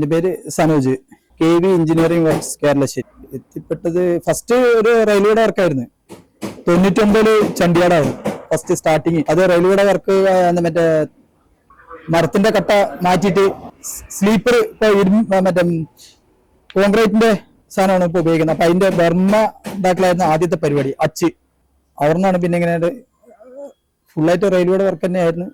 എൻ്റെ പേര് Sanoj, KV engineering works Keralassery. എത്തിപ്പെട്ടത് ഫസ്റ്റ് ഒരു റെയിൽവേയുടെ വർക്കായിരുന്നു. 99 ചണ്ഡിയാടായിരുന്നു ഫസ്റ്റ് സ്റ്റാർട്ടിങ്. അത് റെയിൽവേയുടെ വർക്ക് മറ്റേ മരത്തിന്റെ കട്ട മാറ്റിയിട്ട് സ്ലീപ്പർ ഇപ്പൊ മറ്റേ കോൺക്രീറ്റിന്റെ സാധനമാണ് ഇപ്പൊ ഉപയോഗിക്കുന്നത്. അപ്പൊ അതിന്റെ ബർമ്മ ഉണ്ടാക്കലായിരുന്നു ആദ്യത്തെ പരിപാടി. അവിടുന്നാണ് പിന്നെ ഇങ്ങനെ ഫുള്ളായിട്ട് റെയിൽവേയുടെ വർക്ക് തന്നെയായിരുന്നു.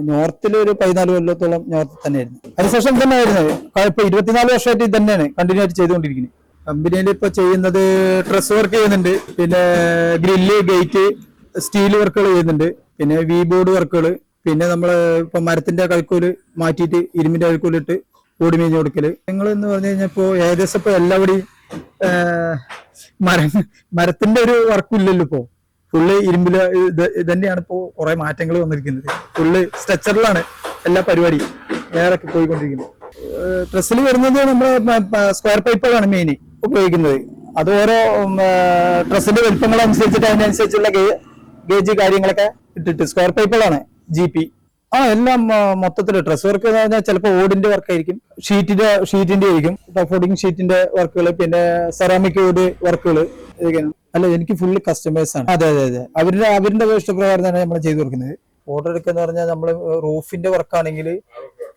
നോർത്തിൽ ഒരു 14 കൊല്ലത്തോളം നോർത്തിൽ തന്നെയായിരുന്നു. അതിനുശേഷം തന്നെയായിരുന്നു ഇപ്പൊ 24 വർഷമായിട്ട് ഇത് തന്നെയാണ് കണ്ടിന്യൂ ആയിട്ട് ചെയ്തുകൊണ്ടിരിക്കുന്നത്. കമ്പനിയിൽ ഇപ്പൊ ചെയ്യുന്നത് ഡ്രസ് വർക്ക് ചെയ്യുന്നുണ്ട്, പിന്നെ ഗ്രില്ല്, ഗേറ്റ്, സ്റ്റീൽ വർക്കുകൾ ചെയ്യുന്നുണ്ട്, പിന്നെ വി ബോർഡ് വർക്കുകൾ, പിന്നെ നമ്മള് ഇപ്പൊ മരത്തിന്റെ കഴുക്കോല് മാറ്റിയിട്ട് ഇരുമ്പിന്റെ കഴുക്കോലിട്ട് ഓടി മേഞ്ഞ് കൊടുക്കല്. നിങ്ങൾ എന്ന് പറഞ്ഞു കഴിഞ്ഞാൽ ഇപ്പൊ ഏകദേശം ഇപ്പൊ എല്ലാവരുടെയും മരത്തിന്റെ ഒരു വർക്കും ഇല്ലല്ലോ ഇപ്പോ. ഫുള്ള് ഇരുമ്പില് തന്നെയാണ് ഇപ്പോ കുറെ മാറ്റങ്ങൾ വന്നിരിക്കുന്നത്. ഫുള്ള് സ്ട്രക്ചറിലാണ് എല്ലാ പരിപാടിയും വേറെ പോയിക്കൊണ്ടിരിക്കുന്നത്. ഡ്രസ്സിൽ വരുന്നത് നമ്മുടെ സ്ക്വയർ പൈപ്പുകളാണ് മെയിൻ ഉപയോഗിക്കുന്നത്. അത് ഓരോ ഡ്രസ്സിന്റെ വലുപ്പങ്ങൾ അനുസരിച്ചിട്ട് അതിനനുസരിച്ചുള്ള ഗേജ് കാര്യങ്ങളൊക്കെ ഇട്ടിട്ട് സ്ക്വയർ പൈപ്പുകളാണ് GP. എല്ലാം മൊത്തത്തില് ഡ്രസ് വർക്ക് എന്ന് പറഞ്ഞാൽ ചിലപ്പോൾ ഓടിന്റെ വർക്കായിരിക്കും, ഷീറ്റിന്റെ ആയിരിക്കും, ടഫോഡിങ് ഷീറ്റിന്റെ വർക്കുകൾ, പിന്നെ സെറാമിക് വുഡ് വർക്കുകൾ. അല്ല, എനിക്ക് ഫുള്ള് കസ്റ്റമേഴ്സ് ആണ്. അതെ, അവരുടെ ഇഷ്ടപ്രകാരം തന്നെ നമ്മൾ ചെയ്തു കൊടുക്കുന്നത്. ഓർഡർ എടുക്കുന്ന പറഞ്ഞാൽ നമ്മൾ റൂഫിന്റെ വർക്കാണെങ്കിൽ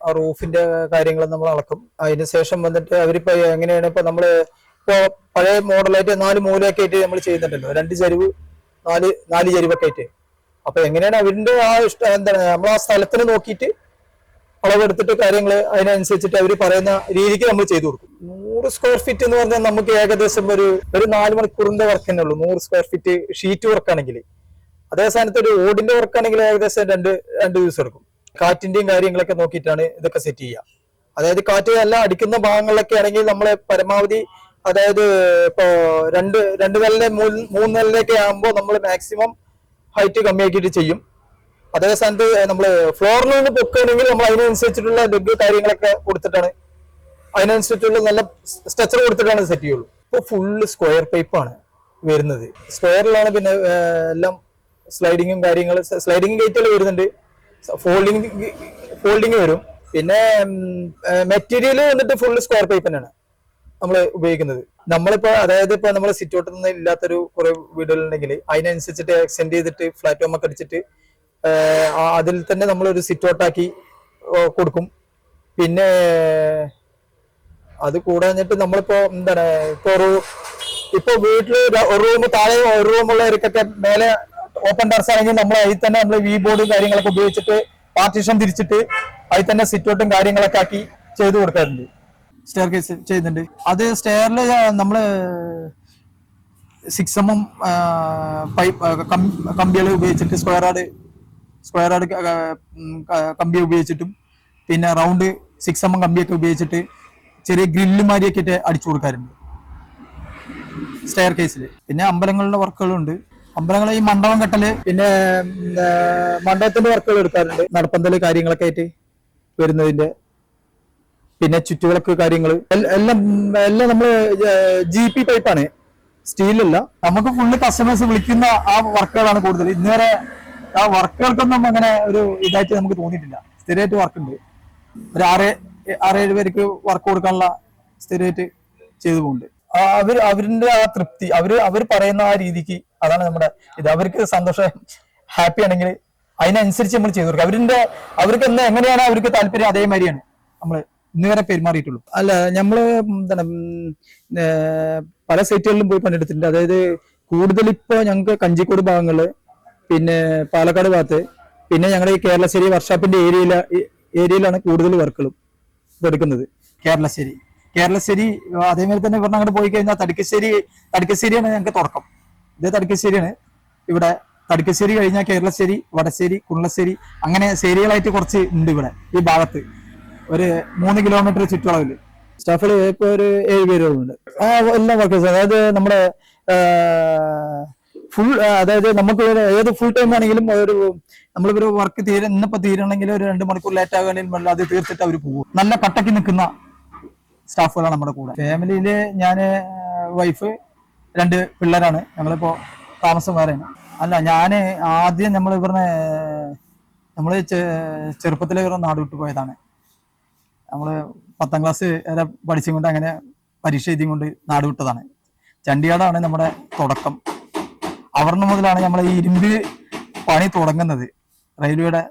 ആ റൂഫിന്റെ കാര്യങ്ങൾ നമ്മൾ അളക്കും. അതിന് ശേഷം വന്നിട്ട് അവരിപ്പോ എങ്ങനെയാണ് ഇപ്പൊ നമ്മള് ഇപ്പോ പഴയ മോഡലായിട്ട് 4 മൂലയൊക്കെ ആയിട്ട് നമ്മൾ ചെയ്യുന്നുണ്ടല്ലോ, 2 ചരിവ് 4 ചരിവൊക്കെ ആയിട്ട്. അപ്പൊ എങ്ങനെയാണ് അവരുടെ ആ ഇഷ്ടം എന്താണ് നമ്മൾ ആ സ്ഥലത്തിന് നോക്കിയിട്ട് അളവെടുത്തിട്ട് കാര്യങ്ങൾ അതിനനുസരിച്ചിട്ട് അവർ പറയുന്ന രീതിക്ക് നമ്മൾ ചെയ്തു കൊടുക്കും. 100 സ്ക്വയർ ഫീറ്റ് എന്ന് പറഞ്ഞാൽ നമുക്ക് ഏകദേശം ഒരു 4 മണിക്കൂറിന്റെ വർക്ക് തന്നെ ഉള്ളൂ. 100 സ്ക്വയർ ഫീറ്റ് ഷീറ്റ് വർക്കാണെങ്കിൽ. അതേ സ്ഥാനത്ത് ഒരു ഓടിന്റെ വർക്കാണെങ്കിൽ ഏകദേശം രണ്ട് ദിവസം എടുക്കും. കാറ്റിന്റെയും കാര്യങ്ങളൊക്കെ നോക്കിയിട്ടാണ് ഇതൊക്കെ സെറ്റ് ചെയ്യുക. അതായത് കാറ്റ് എല്ലാം അടിക്കുന്ന ഭാഗങ്ങളിലൊക്കെ ആണെങ്കിൽ നമ്മളെ പരമാവധി, അതായത് ഇപ്പോ 2 നിലയിലെ 3 നിലയിലൊക്കെ ആകുമ്പോൾ നമ്മൾ മാക്സിമം ഹൈറ്റ് കമ്മിയാക്കിയിട്ട് ചെയ്യും. അതേ സ്ഥാനത്ത് നമ്മൾ ഫ്ലോറിൽ നിന്ന് പൊക്കുകയാണെങ്കിൽ നമ്മൾ അതിനനുസരിച്ചിട്ടുള്ള ലെഗ് കാര്യങ്ങളൊക്കെ കൊടുത്തിട്ടാണ്, അതിനനുസരിച്ചുള്ള നല്ല സ്ട്രക്ചർ കൊടുത്തിട്ടാണ് സെറ്റ് ചെയ്യുള്ളൂ. ഇപ്പോൾ ഫുള്ള് സ്ക്വയർ പൈപ്പാണ് വരുന്നത്. സ്ക്വയറിലാണ് പിന്നെ എല്ലാം സ്ലൈഡിങ്ങും കാര്യങ്ങൾ, സ്ലൈഡിങ് ഗേറ്റുകൾ വരുന്നുണ്ട്, ഫോൾഡിങ് വരും. പിന്നെ മെറ്റീരിയൽ വന്നിട്ട് ഫുള്ള് സ്ക്വയർ പൈപ്പ് തന്നെയാണ് നമ്മൾ ഉപയോഗിക്കുന്നത്. നമ്മളിപ്പോ അതായത് ഇപ്പൊ നമ്മൾ സിറ്റ് ഔട്ട് ഒന്നും ഇല്ലാത്തൊരു കുറെ വീടുകളുണ്ടെങ്കിൽ അതിനനുസരിച്ചിട്ട് എക്സ്റ്റെൻഡ് ചെയ്തിട്ട് പ്ലാറ്റ്ഫോം ഒക്കെ അടിച്ചിട്ട് അതിൽ തന്നെ നമ്മളൊരു സിറ്റ് ഔട്ടാക്കി കൊടുക്കും. പിന്നെ അത് കൂടാഞ്ഞിട്ട് നമ്മളിപ്പോ എന്താണ് ഇപ്പൊ വീട്ടില് ഒരു റൂം താഴെ ഒരു റൂമുള്ളവർക്കൊക്കെ മേലെ ഓപ്പൺ ടെറസ് ആണെങ്കിൽ നമ്മൾ അതിൽ തന്നെ നമ്മൾ വി ബോർഡും കാര്യങ്ങളൊക്കെ ഉപയോഗിച്ചിട്ട് പാർട്ടീഷൻ തിരിച്ചിട്ട് അതിൽ തന്നെ സിറ്റ് ഔട്ടും കാര്യങ്ങളൊക്കെ ആക്കി ചെയ്തു കൊടുക്കാറുണ്ട്. സ്റ്റെയർ കേസ് ചെയ്യുന്നുണ്ട്. അത് സ്റ്റെയറിൽ നമ്മള് 6mm കമ്പികൾ ഉപയോഗിച്ചിട്ട് സ്ക്വയർ ആഡ് കമ്പി ഉപയോഗിച്ചിട്ടും, പിന്നെ റൗണ്ട് 6mm കമ്പിയൊക്കെ ഉപയോഗിച്ചിട്ട് ചെറിയ ഗ്രില്ല് മാതിരിയൊക്കെ ഇട്ട് അടിച്ചു കൊടുക്കാറുണ്ട് സ്റ്റെയർ കേസിൽ. പിന്നെ അമ്പലങ്ങളുടെ വർക്കുകളുണ്ട്. അമ്പലങ്ങൾ ഈ മണ്ഡപം കെട്ടല്, പിന്നെ മണ്ഡപത്തിന്റെ വർക്കുകൾ എടുക്കാറുണ്ട്. നടപ്പന്തല് കാര്യങ്ങളൊക്കെ ആയിട്ട് വരുന്നതിന്റെ, പിന്നെ ചുറ്റുവിളക്ക് കാര്യങ്ങൾ എല്ലാം നമ്മള് GP പൈപ്പാണ്, സ്റ്റീലല്ല. നമുക്ക് ഫുള്ള് കസ്റ്റമേഴ്സ് വിളിക്കുന്ന ആ വർക്കുകളാണ് കൂടുതൽ. ഇന്നുവരെ ആ വർക്കുകൾക്കൊന്നും അങ്ങനെ ഒരു ഇതായിട്ട് നമുക്ക് തോന്നിയിട്ടില്ല. സ്ഥിരമായിട്ട് വർക്കുണ്ട്. ഒരു 6-7 പേർക്ക് വർക്ക് കൊടുക്കാനുള്ള സ്ഥിരമായിട്ട് ചെയ്തു പോകുന്നുണ്ട്. അവരുടെ ആ തൃപ്തി, അവർ പറയുന്ന ആ രീതിക്ക്, അതാണ് നമ്മുടെ ഇത്. അവർക്ക് സന്തോഷം, ഹാപ്പി ആണെങ്കിൽ അതിനനുസരിച്ച് നമ്മൾ ചെയ്തു കൊടുക്കുക. അവർക്ക് എങ്ങനെയാണ് അവർക്ക് താല്പര്യം അതേമാതിരിയാണ് നമ്മള് ഇന്നുവരെ പെരുമാറിയിട്ടുള്ളൂ. അല്ല, നമ്മള് എന്താണ് പല സൈറ്റുകളിലും പോയി പണിയെടുത്തിട്ടുണ്ട്. അതായത് കൂടുതൽ ഇപ്പൊ ഞങ്ങൾക്ക് കഞ്ചിക്കോട് ഭാഗങ്ങള്, പിന്നെ പാലക്കാട് ഭാഗത്ത്, പിന്നെ ഞങ്ങളുടെ ഈ കേരളശ്ശേരി വർക്ക്ഷോപ്പിന്റെ ഏരിയയിലാണ് കൂടുതൽ വർക്കുകളും എടുക്കുന്നത്. കേരളശ്ശേരി അതേമാതിരി തന്നെ പറഞ്ഞാൽ അങ്ങോട്ട് പോയി കഴിഞ്ഞാൽ തടിക്കശ്ശേരിയാണ് ഞങ്ങൾക്ക് തുടക്കം. ഇത് തടിക്കശ്ശേരിയാണ്. ഇവിടെ തടിക്കശ്ശേരി കഴിഞ്ഞാൽ കേരളശ്ശേരി, വടശ്ശേരി, കുള്ളശ്ശേരി, അങ്ങനെ ശേരികളായിട്ട് കുറച്ച് ഉണ്ട് ഇവിടെ ഈ ഭാഗത്ത്. ഒരു 3 കിലോമീറ്റർ ചുറ്റളവില് സ്റ്റാഫുകൾ ഇപ്പൊ ഒരു 7 പേരുകളുണ്ട്. എല്ലാ വർക്കേഴ്സ്, അതായത് നമ്മുടെ ഫുൾ, അതായത് നമുക്ക് ഏത് ഫുൾ ടൈം ആണെങ്കിലും നമ്മളിവര് വർക്ക് ഇന്നിപ്പോ തീരണമെങ്കിൽ ഒരു 2 മണിക്കൂർ ലേറ്റ് ആകുകയാണെങ്കിൽ അത് തീർത്തിട്ട് അവർ പോകും. നല്ല കട്ടക്ക് നിൽക്കുന്ന സ്റ്റാഫുകളാണ് നമ്മുടെ കൂടെ. ഫാമിലിയില് ഞാന്, വൈഫ്, 2 പിള്ളേരാണ്. ഞങ്ങളിപ്പോ താമസം വേറെയാണ്. അല്ല, ഞാന് ആദ്യം നമ്മള് ചെറുപ്പത്തിലെ നാട് വിട്ടു പോയതാണ്. നമ്മള് 10ാം ക്ലാസ് വരെ പഠിച്ചും കൊണ്ട് അങ്ങനെ പരീക്ഷ എഴുതിയും കൊണ്ട് നാട് വിട്ടതാണ്. ചണ്ഡീഗഡാണ് നമ്മുടെ തുടക്കം. അവിടെ മുതലാണ് നമ്മൾ ഈ ഇരുമ്പ് പണി തുടങ്ങുന്നത് റെയിൽവേയുടെ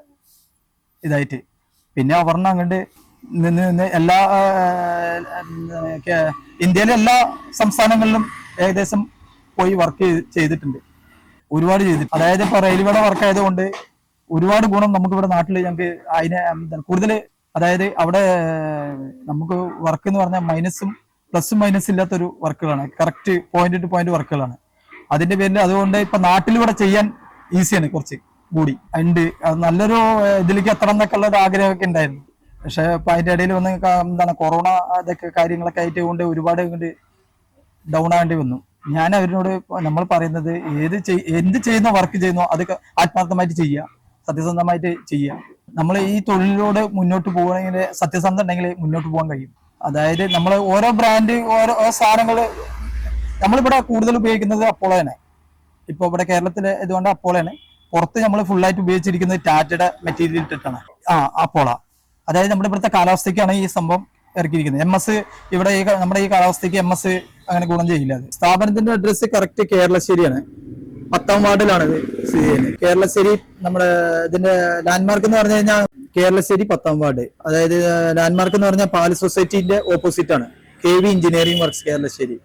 ഇതായിട്ട്. പിന്നെ അവിടെ അങ്ങോട്ട് നിന്ന് എല്ലാ ഇന്ത്യയിലെ എല്ലാ സംസ്ഥാനങ്ങളിലും ഏകദേശം പോയി വർക്ക് ചെയ്തിട്ടുണ്ട്, ഒരുപാട് ചെയ്തിട്ടുണ്ട്. അതായത് ഇപ്പൊ റെയിൽവേയുടെ വർക്ക് ആയതുകൊണ്ട് ഒരുപാട് ഗുണം നമുക്ക് ഇവിടെ നാട്ടിൽ ഞങ്ങൾക്ക് അതിനെ കൂടുതൽ, അതായത് അവിടെ നമുക്ക് വർക്ക് എന്ന് പറഞ്ഞാൽ പ്ലസും മൈനസും ഇല്ലാത്തൊരു വർക്കുകളാണ്, കറക്റ്റ് പോയിന്റ് ടു പോയിന്റ് വർക്കുകളാണ്. അതിന്റെ പേരിൽ അതുകൊണ്ട് ഇപ്പൊ നാട്ടിലിവിടെ ചെയ്യാൻ ഈസിയാണ് കുറച്ച് കൂടി ഉണ്ട്. അത് നല്ലൊരു ഇതിലേക്ക് എത്തണം എന്നൊക്കെ ഉള്ള ആഗ്രഹമൊക്കെ ഉണ്ടായിരുന്നു. പക്ഷെ ഇപ്പൊ അതിന്റെ ഇടയിൽ വന്ന് എന്താണ് കൊറോണ അതൊക്കെ കാര്യങ്ങളൊക്കെ ആയിട്ട് കൊണ്ട് ഒരുപാട് ഡൗൺ ആകേണ്ടി വന്നു. ഞാൻ അവരിനോട് നമ്മൾ പറയുന്നത് എന്ത് ചെയ്യുന്ന വർക്ക് ചെയ്യുന്നോ അത് ആത്മാർത്ഥമായിട്ട് ചെയ്യുക, സത്യസന്ധമായിട്ട് ചെയ്യുക. നമ്മൾ ഈ തൊഴിലിലൂടെ മുന്നോട്ട് പോകണമെങ്കിൽ സത്യസന്ധത ഉണ്ടെങ്കിൽ മുന്നോട്ട് പോകാൻ കഴിയും. അതായത് നമ്മൾ ഓരോ ബ്രാൻഡ് ഓരോ സാധനങ്ങൾ നമ്മളിവിടെ കൂടുതൽ ഉപയോഗിക്കുന്നത് അപ്പോളോയാണ്. ഇപ്പൊ ഇവിടെ കേരളത്തിലെ ഇതുകൊണ്ട് അപ്പോളോയാണ്. പുറത്ത് നമ്മൾ ഫുള്ളായിട്ട് ഉപയോഗിച്ചിരിക്കുന്നത് ടാറ്റയുടെ മെറ്റീരിയൽ ഇട്ടിട്ടാണ്. അപ്പോള അതായത് നമ്മുടെ ഇവിടുത്തെ കാലാവസ്ഥയ്ക്കാണ് ഈ സംഭവം ഇറക്കിയിരിക്കുന്നത്. MS ഇവിടെ നമ്മുടെ ഈ കാലാവസ്ഥയ്ക്ക് MS അങ്ങനെ ഗുണം ചെയ്യില്ല. അത് സ്ഥാപനത്തിന്റെ അഡ്രസ്സ് കറക്റ്റ് കേരളശ്ശേരിയാണ്, 10ാം വാർഡിലാണ് ഇത് സ്ഥിതി ചെയ്യുന്നത്. കേരളശ്ശേരി നമ്മുടെ ഇതിന്റെ ലാൻഡ്മാർക്ക് എന്ന് പറഞ്ഞു കഴിഞ്ഞാൽ കേരളശ്ശേരി 10ാം വാർഡ്. അതായത് ലാൻഡ്മാർക്ക് എന്ന് പറഞ്ഞാൽ പാൽ സൊസൈറ്റിന്റെ ഓപ്പോസിറ്റ് ആണ് KV എഞ്ചിനീയറിംഗ് വർക്ക്സ് കേരളശ്ശേരി.